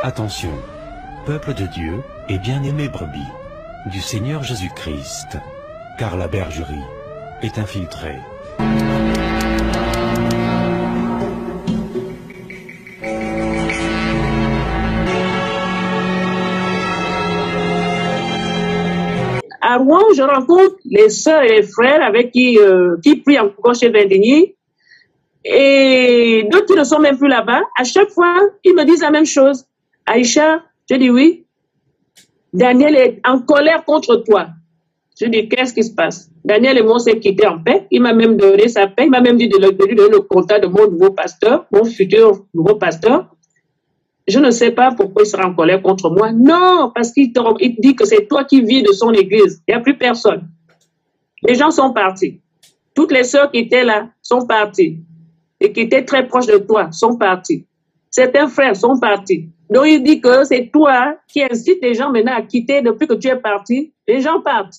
Attention, peuple de Dieu et bien-aimés brebis du Seigneur Jésus-Christ, car la bergerie est infiltrée. À Rouen, je rencontre les sœurs et les frères avec qui prient encore chez Vindigny. Et d'autres qui ne sont même plus là-bas. À chaque fois, ils me disent la même chose. Aïcha, je dis oui. Daniel est en colère contre toi. Je dis, qu'est-ce qui se passe? Daniel et moi, on s'est quittés en paix. Il m'a même donné sa paix. Il m'a même dit de lui donner le contact de mon nouveau pasteur, mon futur nouveau pasteur. Je ne sais pas pourquoi il sera en colère contre moi. Non, parce qu'il dit que c'est toi qui vis de son église. Il n'y a plus personne. Les gens sont partis. Toutes les sœurs qui étaient là sont parties. Et qui étaient très proches de toi sont partis. Certains frères sont partis. Donc il dit que c'est toi qui incite les gens maintenant à quitter depuis que tu es parti. Les gens partent.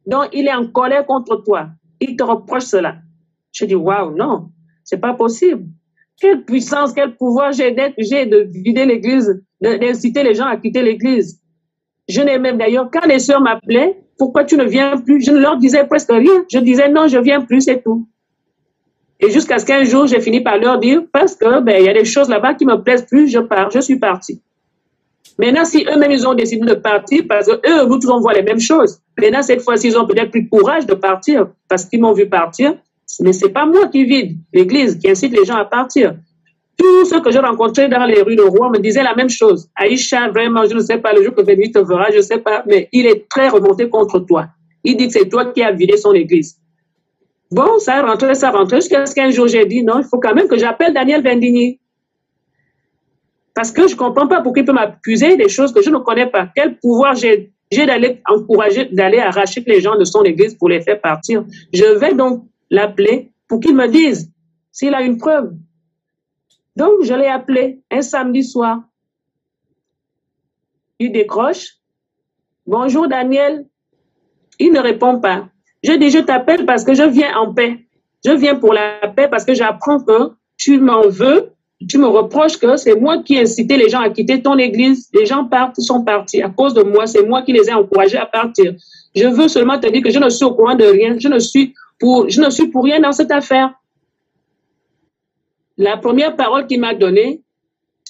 Donc il est en colère contre toi. Il te reproche cela. Je dis, waouh, non, c'est pas possible. Quelle puissance, quel pouvoir j'ai de vider l'église, d'inciter les gens à quitter l'église. Je n'ai même d'ailleurs, quand les sœurs m'appelaient, pourquoi tu ne viens plus? Je ne leur disais presque rien. Je disais non, je viens plus, c'est tout. Et jusqu'à ce qu'un jour, j'ai fini par leur dire, parce que il y a des choses là-bas qui me plaisent plus, je pars, je suis partie. Maintenant, si eux-mêmes, ils ont décidé de partir, parce que eux, nous tous, on voit les mêmes choses. Maintenant, cette fois-ci, ils ont peut-être plus de courage de partir, parce qu'ils m'ont vu partir. Mais c'est pas moi qui vide l'église, qui incite les gens à partir. Tous ceux que j'ai rencontrés dans les rues de Rouen me disaient la même chose. Aïcha, vraiment, je ne sais pas, le jour que Béni te verra, je ne sais pas, mais il est très remonté contre toi. Il dit que c'est toi qui as vidé son église. Bon, ça rentrait, jusqu'à ce qu'un jour j'ai dit, non, il faut quand même que j'appelle Daniel Vindigny. Parce que je ne comprends pas pourquoi il peut m'accuser des choses que je ne connais pas. Quel pouvoir j'ai d'aller encourager, d'aller arracher les gens de son église pour les faire partir. Je vais donc l'appeler pour qu'il me dise s'il a une preuve. Donc, je l'ai appelé un samedi soir. Il décroche. Bonjour Daniel. Il ne répond pas. Je dis, je t'appelle parce que je viens en paix. Je viens pour la paix parce que j'apprends que tu m'en veux. Tu me reproches que c'est moi qui ai incité les gens à quitter ton église. Les gens partent, sont partis à cause de moi. C'est moi qui les ai encouragés à partir. Je veux seulement te dire que je ne suis au courant de rien. Je ne suis pour rien dans cette affaire. La première parole qu'il m'a donnée,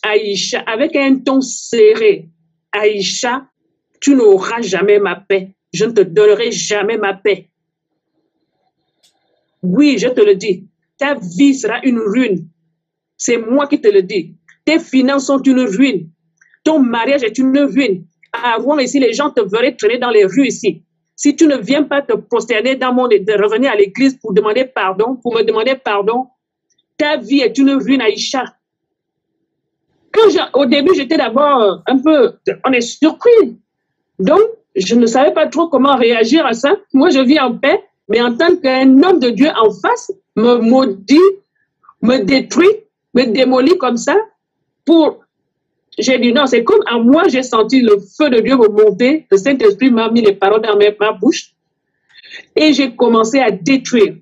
Aïcha, avec un ton serré, Aïcha, tu n'auras jamais ma paix. Je ne te donnerai jamais ma paix. Oui, je te le dis, ta vie sera une ruine. C'est moi qui te le dis. Tes finances sont une ruine. Ton mariage est une ruine. À Rouen, ici, les gens te verraient traîner dans les rues ici. Si tu ne viens pas te prosterner dans de revenir à l'église pour demander pardon, pour me demander pardon, ta vie est une ruine, Aïcha. Au début, j'étais d'abord un peu, on est surpris. Donc, je ne savais pas trop comment réagir à ça. Moi, je vis en paix, mais en tant qu'un homme de Dieu en face, me maudit, me détruit, me démolit comme ça, j'ai dit non, c'est comme à moi, j'ai senti le feu de Dieu me monter, le Saint-Esprit m'a mis les paroles dans ma bouche, et j'ai commencé à détruire.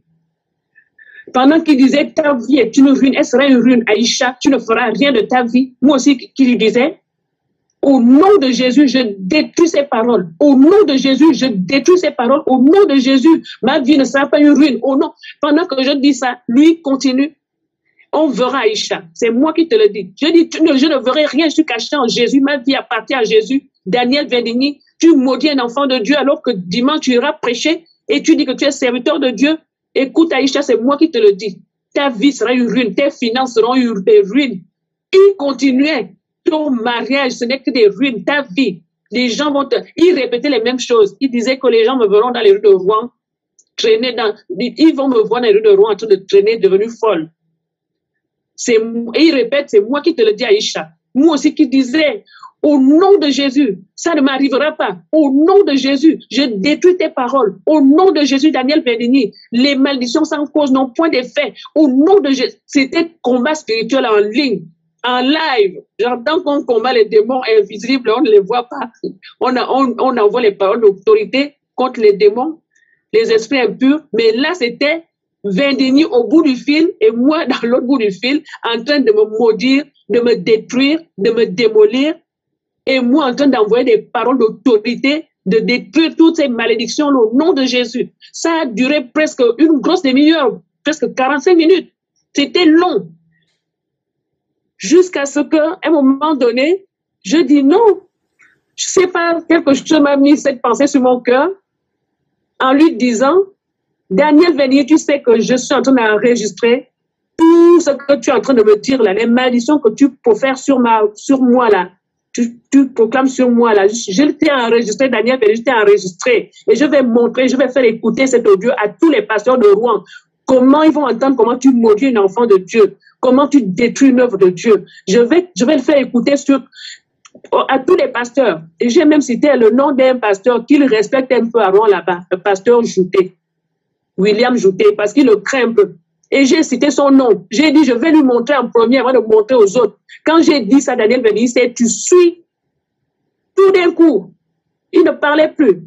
Pendant qu'il disait, ta vie est une ruine, elle sera une ruine, Aïcha, tu ne feras rien de ta vie. Moi aussi, qui lui disais, au nom de Jésus, je détruis ces paroles. Au nom de Jésus, je détruis ces paroles. Au nom de Jésus, ma vie ne sera pas une ruine. Au nom. Pendant que je dis ça, lui continue. On verra Aïcha. C'est moi qui te le dis. Je dis, je ne verrai rien, je suis caché en Jésus. Ma vie appartient à Jésus. Daniel Vindigny, tu maudis un enfant de Dieu alors que dimanche tu iras prêcher et tu dis que tu es serviteur de Dieu. Écoute Aïcha, c'est moi qui te le dis. Ta vie sera une ruine, tes finances seront des ruines. Il continuait. Ton mariage, ce n'est que des ruines, ta vie. Les gens vont il répétait les mêmes choses. Il disait que les gens me verront dans les rues de Rouen, ils vont me voir dans les rues de Rouen en train de traîner, devenu folle. Et il répète, c'est moi qui te le dis, Aïcha. Moi aussi qui disais, au nom de Jésus, ça ne m'arrivera pas. Au nom de Jésus, je détruis tes paroles. Au nom de Jésus, Daniel Vindigny, les malédictions sans cause n'ont point d'effet. Au nom de Jésus, c'était combat spirituel en ligne. En live, j'entends qu'on combat les démons invisibles, on ne les voit pas. On envoie les paroles d'autorité contre les démons, les esprits impurs, mais là c'était Vindigny au bout du fil et moi dans l'autre bout du fil, en train de me maudire, de me détruire, de me démolir, Et moi, en train d'envoyer des paroles d'autorité, de détruire toutes ces malédictions au nom de Jésus. Ça a duré presque une grosse demi-heure, presque 45 minutes. C'était long. Jusqu'à ce qu'à un moment donné, je dis non. Je sais pas, quelque chose m'a mis cette pensée sur mon cœur en lui disant, Daniel Vernier, tu sais que je suis en train d'enregistrer tout ce que tu es en train de me dire là, les malédictions que tu peux faire sur moi là. Tu proclames sur moi là. Je t'ai enregistré, Daniel Vernier, je t'ai enregistré. Et je vais montrer, je vais faire écouter cet audio à tous les pasteurs de Rouen. Comment ils vont entendre comment tu maudis un enfant de Dieu, comment tu détruis une œuvre de Dieu. Je vais le faire écouter à tous les pasteurs. Et j'ai même cité le nom d'un pasteur qu'il respecte un peu avant là-bas, le pasteur Jouté, William Jouté, parce qu'il le craint un peu. Et j'ai cité son nom. J'ai dit, je vais lui montrer en premier avant de montrer aux autres. Quand j'ai dit ça, Daniel Vernier, c'est tu suis. Tout d'un coup, il ne parlait plus.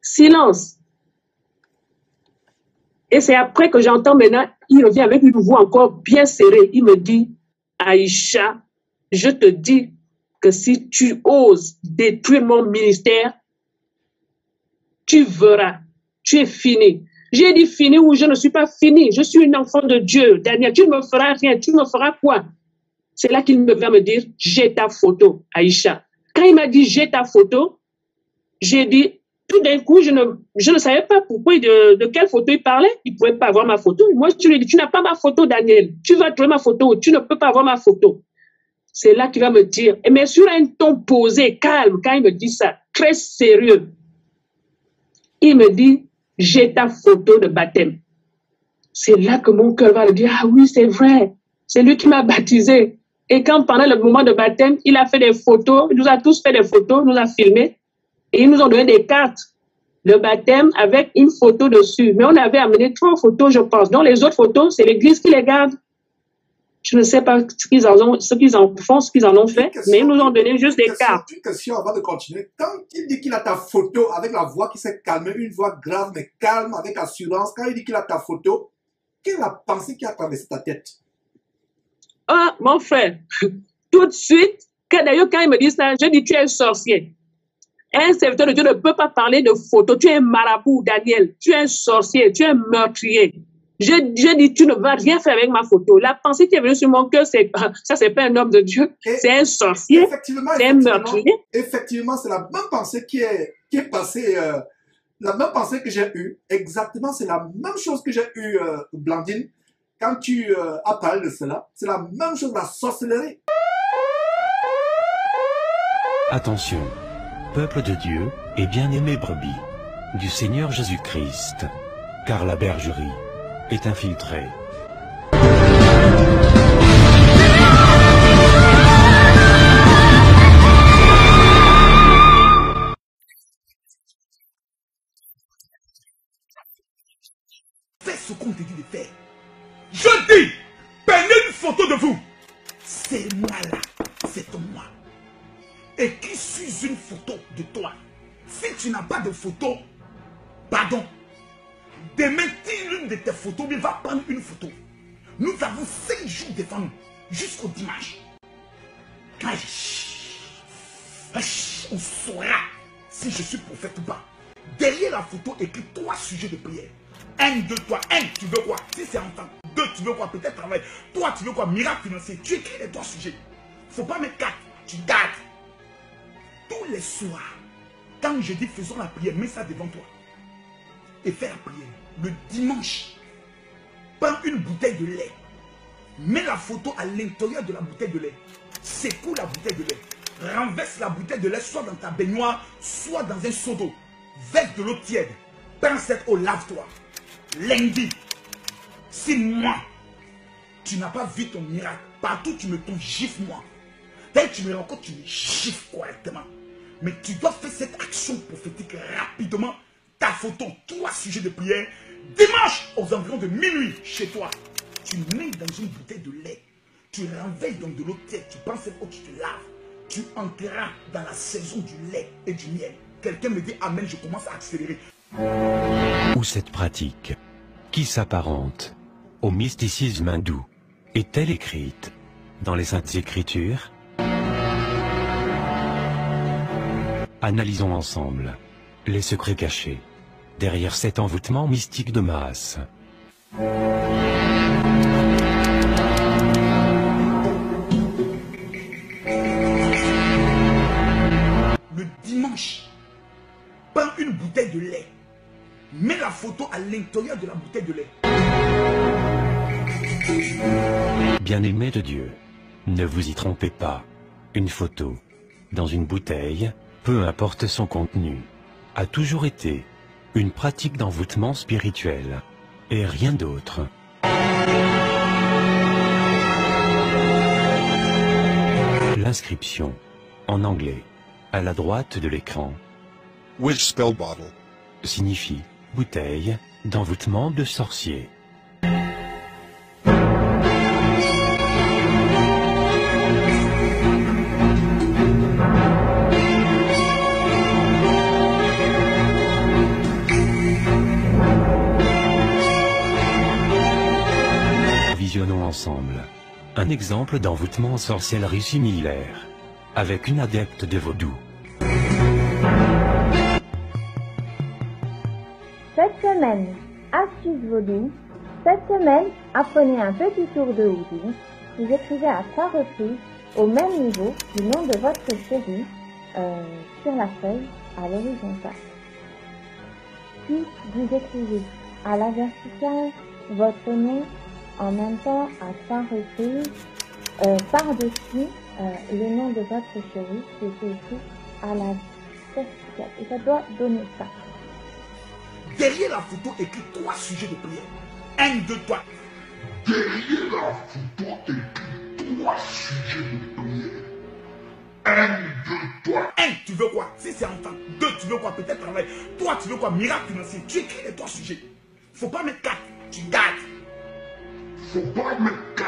Silence. Et c'est après que j'entends maintenant, il revient avec une voix encore bien serrée. Il me dit, Aïcha, je te dis que si tu oses détruire mon ministère, tu verras, tu es fini. J'ai dit fini ou je ne suis pas fini. Je suis une enfant de Dieu. Daniel, tu ne me feras rien. Tu me feras quoi? C'est là qu'il me vient me dire, j'ai ta photo, Aïcha. Quand il m'a dit, j'ai ta photo, j'ai dit, tout d'un coup, je ne savais pas pourquoi, de quelle photo il parlait. Il ne pouvait pas avoir ma photo. Moi, je lui ai dit, tu n'as pas ma photo, Daniel. Tu vas trouver ma photo. Tu ne peux pas avoir ma photo. C'est là qu'il va me dire, mais sur un ton posé, calme, quand il me dit ça, très sérieux, il me dit, j'ai ta photo de baptême. C'est là que mon cœur va le dire, ah oui, c'est vrai. C'est lui qui m'a baptisé. Et quand pendant le moment de baptême, il a fait des photos, il nous a tous fait des photos, nous a filmés. Et ils nous ont donné des cartes de baptême avec une photo dessus. Mais on avait amené 3 photos, je pense. Donc, les autres photos, c'est l'église qui les garde. Je ne sais pas ce qu'ils en ont fait, mais ils nous ont donné juste des cartes. Une question avant de continuer. Quand il dit qu'il a ta photo avec la voix qui s'est calmée, une voix grave mais calme, avec assurance, quand il dit qu'il a ta photo, quelle est la pensée qui a traversé ta tête? Ah, mon frère, tout de suite, d'ailleurs, quand il me dit ça, je dis, tu es un sorcier. Un serviteur de Dieu ne peut pas parler de photos. Tu es un marabout, Daniel. Tu es un sorcier. Tu es un meurtrier. Je dis, tu ne vas rien faire avec ma photo. La pensée qui est venue sur mon cœur, c'est ça, c'est pas un homme de Dieu. C'est un sorcier. C'est un meurtrier. Effectivement, c'est la même pensée qui est passée, la même pensée que j'ai eue. Exactement, c'est la même chose que j'ai eue, Blandine. Quand tu as parlé de cela, c'est la même chose, la sorcellerie. Attention, peuple de Dieu et bien-aimé brebis du Seigneur Jésus-Christ, car la bergerie est infiltrée. Fais ce qu'on te dit de faire. Je dis, prenez une photo de vous. C'est moi là, c'est moi. Et qui suis une photo de toi? Si tu n'as pas de photo, pardon. Demain, l'une de tes photos va prendre une photo. Nous avons 5 jours devant nous, jusqu'au dimanche. Quand on saura si je suis prophète ou pas. Derrière la photo, écrit 3 sujets de prière. 1, 2, 3. 1, tu veux quoi? Si c'est enfant. 2, tu veux quoi? Peut-être travail. 3, tu veux quoi? Miracle financier. Tu écris les 3 sujets. Il ne faut pas mettre 4. Tu gardes. Tous les soirs, quand je dis faisons la prière, mets ça devant toi. Et fais la prière. Le dimanche, prends une bouteille de lait. Mets la photo à l'intérieur de la bouteille de lait. Secoue la bouteille de lait. Renverse la bouteille de lait soit dans ta baignoire, soit dans un seau d'eau. Verse de l'eau tiède. Prends cette eau, lave-toi. Lundi, si moi, tu n'as pas vu ton miracle, partout tu me tombes, gifle-moi. Dès que tu me rencontres, tu me gifles correctement. Mais tu dois faire cette action prophétique rapidement. Ta photo, 3 sujets de prière. Dimanche, aux environs de minuit, chez toi. Tu mets dans une bouteille de lait. Tu renverses dans de l'eau tiède. Tu prends cette eau, tu te laves. Tu entreras dans la saison du lait et du miel. Quelqu'un me dit amen, je commence à accélérer. Où cette pratique, qui s'apparente au mysticisme hindou, est-elle écrite dans les Saintes Écritures? Analysons ensemble les secrets cachés derrière cet envoûtement mystique de masse. Le dimanche, prends une bouteille de lait. Mets la photo à l'intérieur de la bouteille de lait. Bien-aimés de Dieu, ne vous y trompez pas. Une photo dans une bouteille, peu importe son contenu, a toujours été une pratique d'envoûtement spirituel et rien d'autre. L'inscription, en anglais, à la droite de l'écran, Which spell bottle? signifie bouteille d'envoûtement de sorcier. Visionnons ensemble un exemple d'envoûtement en sorcellerie similaire avec une adepte de vaudou. Cette semaine, astuce vaudou. Cette semaine, apprenez un petit tour de vaudou. Vous écrivez à 3 reprises, au même niveau, du nom de votre chéri sur la feuille à l'horizontale. Puis, vous écrivez à la verticale votre nom en même temps à 3 reprises par-dessus le nom de votre chéri qui est écrit à la verticale. Et ça doit donner ça. Derrière la photo, écrit 3 sujets de prière. 1, 2, 3. Derrière la photo, écrit 3 sujets de prière. 1, 2, 3. 1, tu veux quoi? Si c'est enfant. 2, tu veux quoi? Peut-être travail. 3, tu veux quoi? Miracle financier. Tu écris les 3 sujets. Faut pas mettre 4. Tu gardes. Faut pas mettre 4.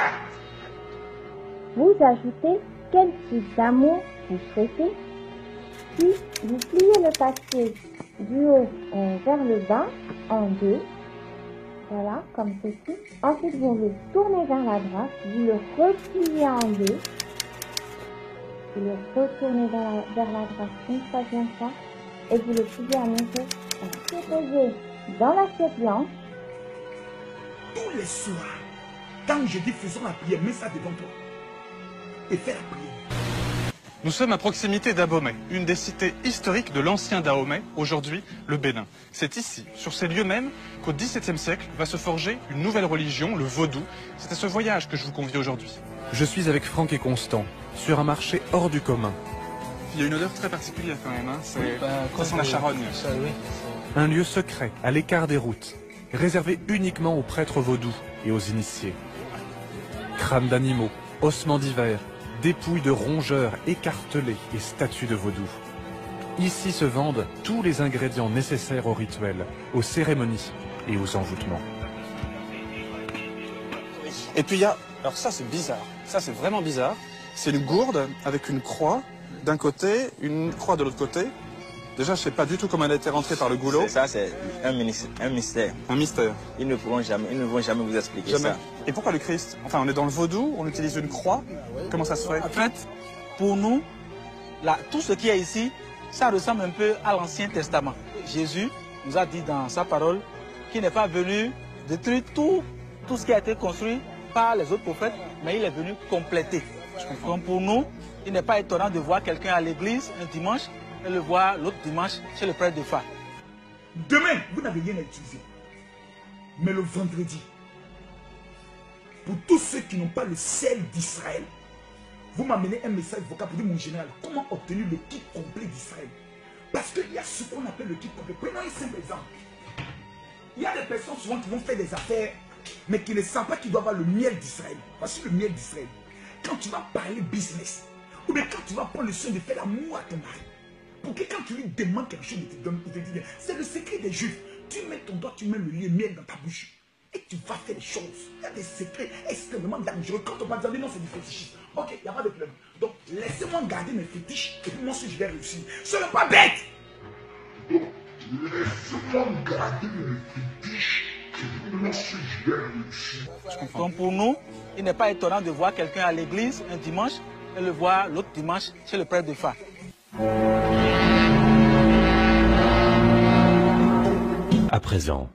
Vous ajoutez quel type d'amour vous souhaitez. Puis, vous pliez le papier du haut vers le bas en 2. Voilà, comme ceci. Ensuite, vous le tournez vers la droite. Vous le repliez en 2. Vous le retournez vers la droite une troisième fois. Et vous le pliez à nouveau. Déposez dans l'assiette blanche. Tous les soirs, quand je dis faisons la prière, mets ça devant toi. Et fais la prière. Nous sommes à proximité d'Abomey, une des cités historiques de l'ancien Dahomey, aujourd'hui le Bénin. C'est ici, sur ces lieux mêmes, qu'au XVIIe siècle va se forger une nouvelle religion, le vaudou. C'est à ce voyage que je vous convie aujourd'hui. Je suis avec Franck et Constant, sur un marché hors du commun. Il y a une odeur très particulière quand même, hein. Ça sent la charogne. Un lieu secret, à l'écart des routes, réservé uniquement aux prêtres vaudous et aux initiés. Crânes d'animaux, ossements divers, dépouilles de rongeurs écartelés et statues de vaudou. Ici se vendent tous les ingrédients nécessaires au rituel, aux cérémonies et aux envoûtements. Et puis il y a, alors ça c'est bizarre, ça c'est vraiment bizarre, c'est une gourde avec une croix d'un côté, une croix de l'autre côté. Déjà je sais pas du tout comment elle a été rentrée par le goulot. Ça c'est un mystère. Un mystère. Ils ne vont jamais vous expliquer ça. Et pourquoi le Christ? Enfin on est dans le vaudou, on utilise une croix, comment ça se fait? En fait, pour nous, tout ce qui est ici, ça ressemble un peu à l'Ancien Testament. Jésus nous a dit dans sa parole qu'il n'est pas venu détruire tout ce qui a été construit par les autres prophètes, mais il est venu compléter. Donc pour nous, il n'est pas étonnant de voir quelqu'un à l'église un dimanche et le voir l'autre dimanche chez le prêtre de phare. Demain, vous n'avez rien à utiliser. Mais le vendredi, pour tous ceux qui n'ont pas le sel d'Israël, vous m'amenez un message vocal pour dire mon général, comment obtenir le kit complet d'Israël? Parce qu'il y a ce qu'on appelle le kit complet. Prenons un simple exemple. Il y a des personnes souvent qui vont faire des affaires, mais qui ne savent pas qu'ils doivent avoir le miel d'Israël. Voici le miel d'Israël. Quand tu vas parler business, ou bien quand tu vas prendre le soin de faire l'amour à ton mari, pour que quand tu lui demandes quelque chose, il te donne, il te dit, c'est le secret des juifs. Tu mets ton doigt, tu mets le miel dans ta bouche. Et tu vas faire des choses. Il y a des secrets extrêmement dangereux. Quand on va dire non, c'est du fétichisme. Ok, il n'y a pas de problème. Donc, laissez-moi garder mes fétiches et puis moi aussi je vais réussir. Ce n'est pas bête. Donc, laissez-moi garder mes fétiches et puis moi aussi je vais réussir. Donc pour nous, il n'est pas étonnant de voir quelqu'un à l'église un dimanche et le voir l'autre dimanche chez le prêtre de phare. présent,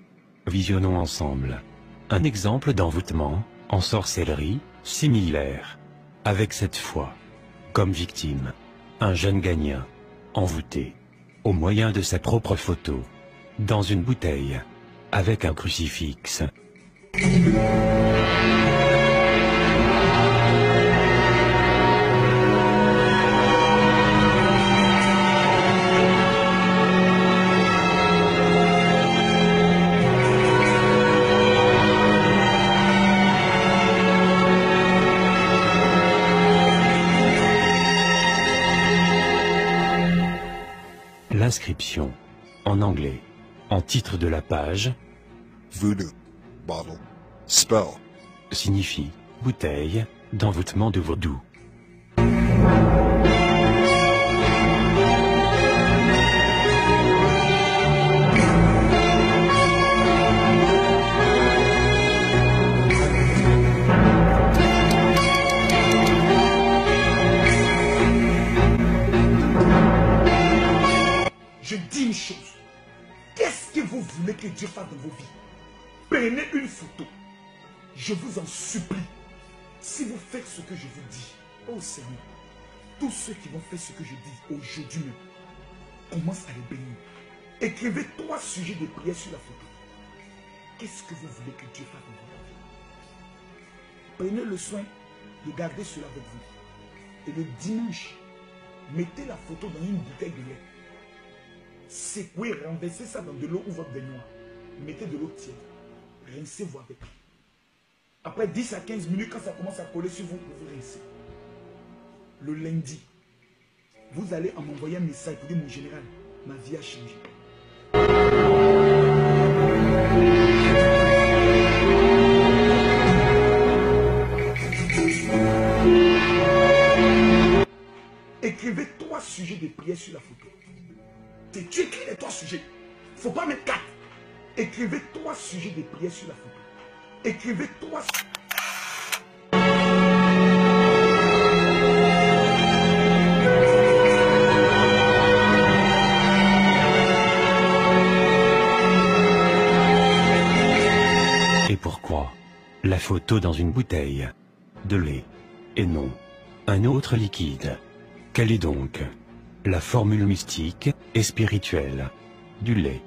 visionnons ensemble un exemple d'envoûtement en sorcellerie similaire, avec cette fois, comme victime, un jeune Ghanéen, envoûté, au moyen de sa propre photo, dans une bouteille, avec un crucifix. L'inscription, en anglais, en titre de la page, Voodoo bottle. Spell. signifie bouteille d'envoûtement de vaudou. Je dis une chose. Qu'est-ce que vous voulez que Dieu fasse dans vos vies? Prenez une photo. Je vous en supplie. Si vous faites ce que je vous dis, oh Seigneur, tous ceux qui vont faire ce que je dis aujourd'hui même, commencent à les bénir. Écrivez 3 sujets de prière sur la photo. Qu'est-ce que vous voulez que Dieu fasse dans votre vie? Prenez le soin de garder cela avec vous. Et le dimanche, mettez la photo dans une bouteille de lait. Secouez, renversez ça dans de l'eau ou votre baignoire. Mettez de l'eau tiède. Rincez-vous avec. Après 10 à 15 minutes, quand ça commence à coller sur vous, vous rincez. Le lundi, vous allez m'envoyer un message pour dire mon général, ma vie a changé. Écrivez 3 sujets de prière sur la photo. Tu écris les 3 sujets. Il ne faut pas mettre 4. Écrivez 3 sujets de prière sur la photo. Écrivez 3 sujets. Et pourquoi la photo dans une bouteille de lait et non un autre liquide? Quelle est donc la formule mystique et spirituelle du lait?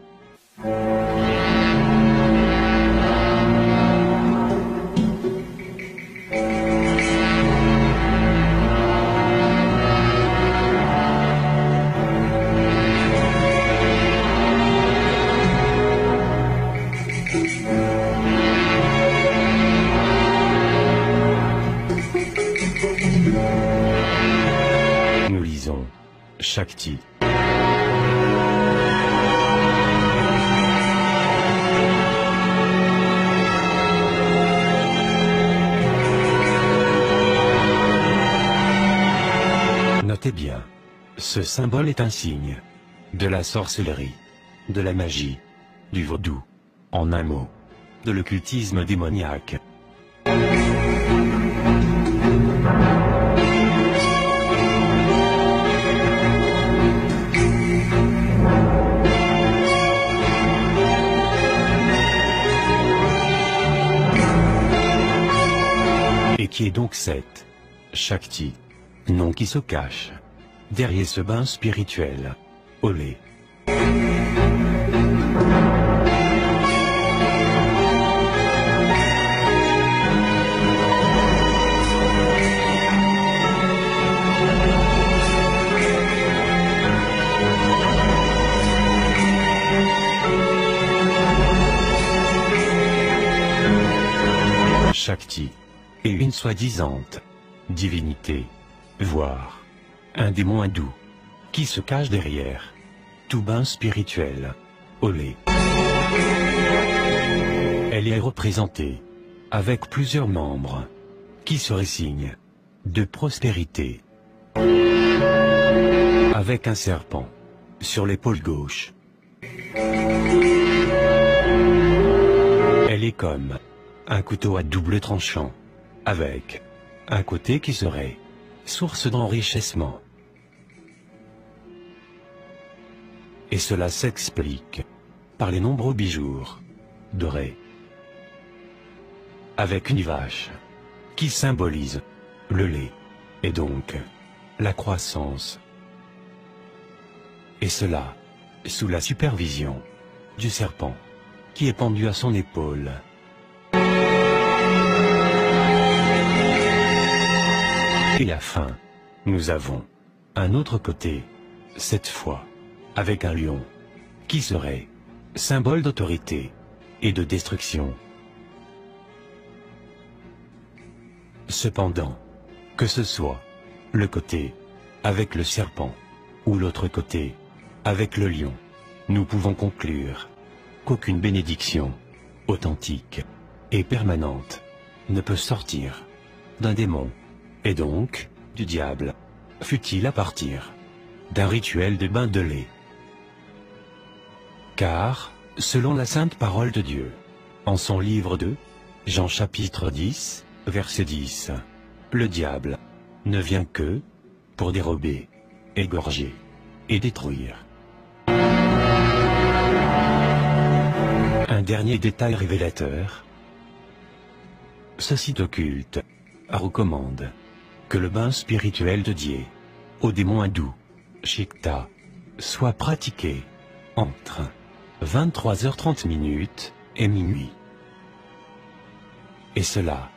Nous lisons Shakti. Notez bien, ce symbole est un signe de la sorcellerie, de la magie, du vaudou, en un mot, de l'occultisme démoniaque. Et qui est donc cette Shakti, nom qui se cache derrière ce bain spirituel au lait. Shakti est une soi-disant divinité, voire un démon hindou, qui se cache derrière tout bain spirituel au lait. Elle est représentée avec plusieurs membres qui seraient signes de prospérité, avec un serpent sur l'épaule gauche. Elle est comme un couteau à double tranchant, avec un côté qui serait source d'enrichissement. Et cela s'explique par les nombreux bijoux dorés, avec une vache qui symbolise le lait et donc la croissance. Et cela sous la supervision du serpent qui est pendu à son épaule. Et enfin, nous avons un autre côté, cette fois avec un lion, qui serait symbole d'autorité et de destruction. Cependant, que ce soit le côté avec le serpent ou l'autre côté avec le lion, nous pouvons conclure qu'aucune bénédiction authentique et permanente ne peut sortir d'un démon, et donc du diable, fût-il à partir d'un rituel de bain de lait. Car, selon la sainte parole de Dieu, en son livre 2, Jean chapitre 10, verset 10, le diable ne vient que pour dérober, égorger et détruire. Un dernier détail révélateur. Ce site occulte recommande que le bain spirituel dédié au démon hindou, Shikta, soit pratiqué entre 23h30 et minuit. Et cela,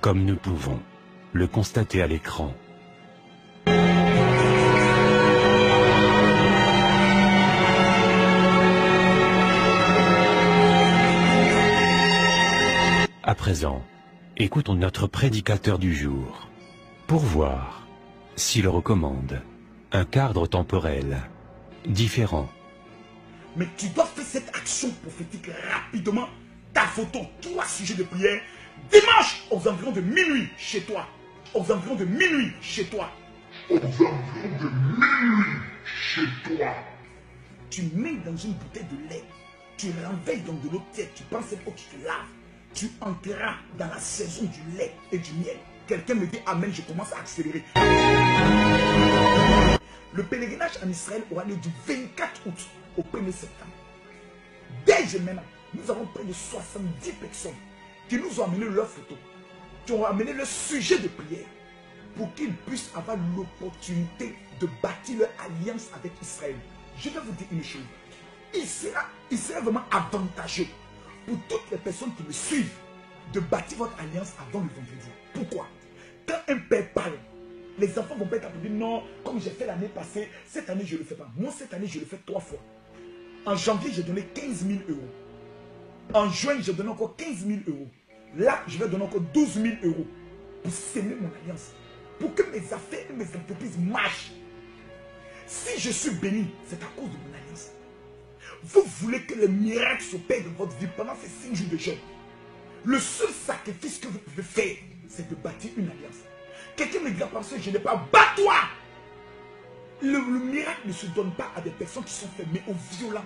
comme nous pouvons le constater à l'écran. À présent, écoutons notre prédicateur du jour pour voir s'il recommande un cadre temporel différent. Mais tu dois faire cette action prophétique rapidement. Ta photo, 3 sujets de prière, dimanche aux environs de minuit chez toi. Aux environs de minuit chez toi. Aux environs de minuit chez toi. Tu mets dans une bouteille de lait. Tu renveilles dans de l'eau tiède. Tu prends cette eau, tu te laves. Tu entreras dans la saison du lait et du miel. Quelqu'un me dit amen, je commence à accélérer. Le pèlerinage en Israël aura lieu du 24 août au 1er septembre. Dès maintenant, nous avons près de 70 personnes qui nous ont amené leurs photos, qui ont amené leur sujet de prière pour qu'ils puissent avoir l'opportunité de bâtir leur alliance avec Israël. Je vais vous dire une chose. Il sera vraiment avantageux pour toutes les personnes qui me suivent de bâtir votre alliance avant le vendredi. Pourquoi? Quand un père parle, les enfants vont pas être appelés, non, comme j'ai fait l'année passée, cette année je ne le fais pas. Moi, cette année, je le fais 3 fois. En janvier, j'ai donné 15 000 euros. En juin, j'ai donné encore 15 000 euros. Là, je vais donner encore 12 000 euros pour s'aimer mon alliance. Pour que mes affaires et mes entreprises marchent. Si je suis béni, c'est à cause de mon alliance. Vous voulez que le miracle s'opère dans votre vie pendant ces 5 jours de jeûne. Le seul sacrifice que vous pouvez faire, c'est de bâtir une alliance. Quelqu'un me dit, parce que je n'ai pas, bats-toi! Le miracle ne se donne pas à des personnes qui sont faibles, mais aux violents.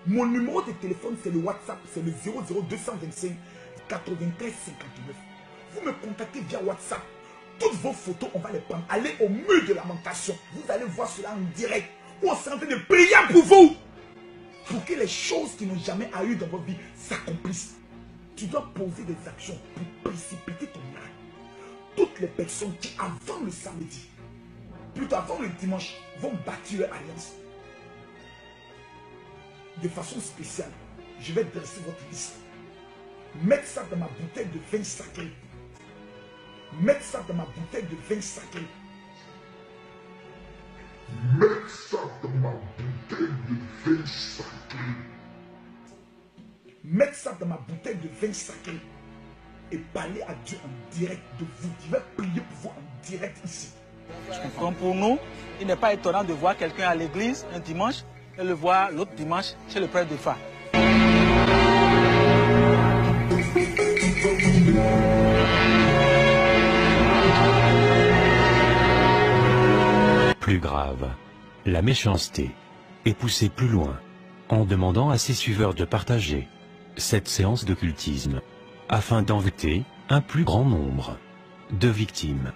Mon numéro de téléphone, c'est le WhatsApp, c'est le 00225 93 59. Vous me contactez via WhatsApp. Toutes vos photos, on va les prendre. Allez au mur de lamentation. Vous allez voir cela en direct. On est en train de prier pour vous. Pour que les choses qui n'ont jamais eu dans votre vie s'accomplissent. Tu dois poser des actions pour précipiter ton miracle. Toutes les personnes qui, avant le samedi, plutôt avant le dimanche, vont bâtir leur alliance. De façon spéciale, je vais dresser votre liste. Mettre ça dans ma bouteille de vin sacré. Mettre ça dans ma bouteille de vin sacré. Mettre ça dans ma bouteille de vin sacré. Mettre ça dans ma bouteille de vin sacré. Et parler à Dieu en direct de vous. Je vais prier pour vous en direct ici. Donc pour nous, il n'est pas étonnant de voir quelqu'un à l'église un dimanche et le voir l'autre dimanche chez le prêtre de Fa. Plus grave, la méchanceté est poussée plus loin en demandant à ses suiveurs de partager cette séance d'occultisme afin d'envoûter un plus grand nombre de victimes.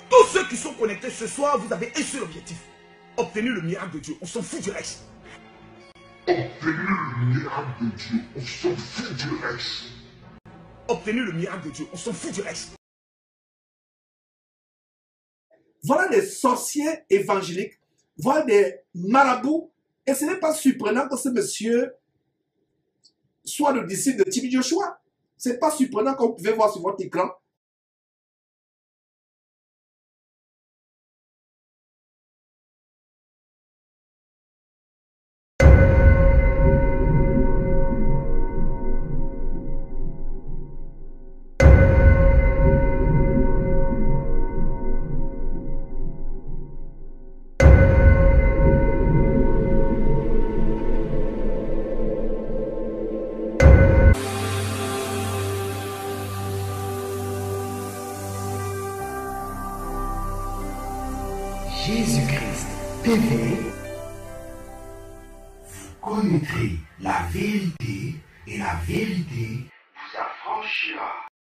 Tous ceux qui sont connectés ce soir, vous avez un seul objectif. Obtenir le miracle de Dieu. On s'en fout du reste. Obtenez le miracle de Dieu, on s'en fout du reste. Voilà des sorciers évangéliques, voilà des marabouts. Et ce n'est pas surprenant que ce monsieur soit le disciple de Tibi Joshua. Ce n'est pas surprenant qu'on pouvait voir sur votre écran. Jésus-Christ TV, vous connaîtrez la vérité et la vérité vous affranchira.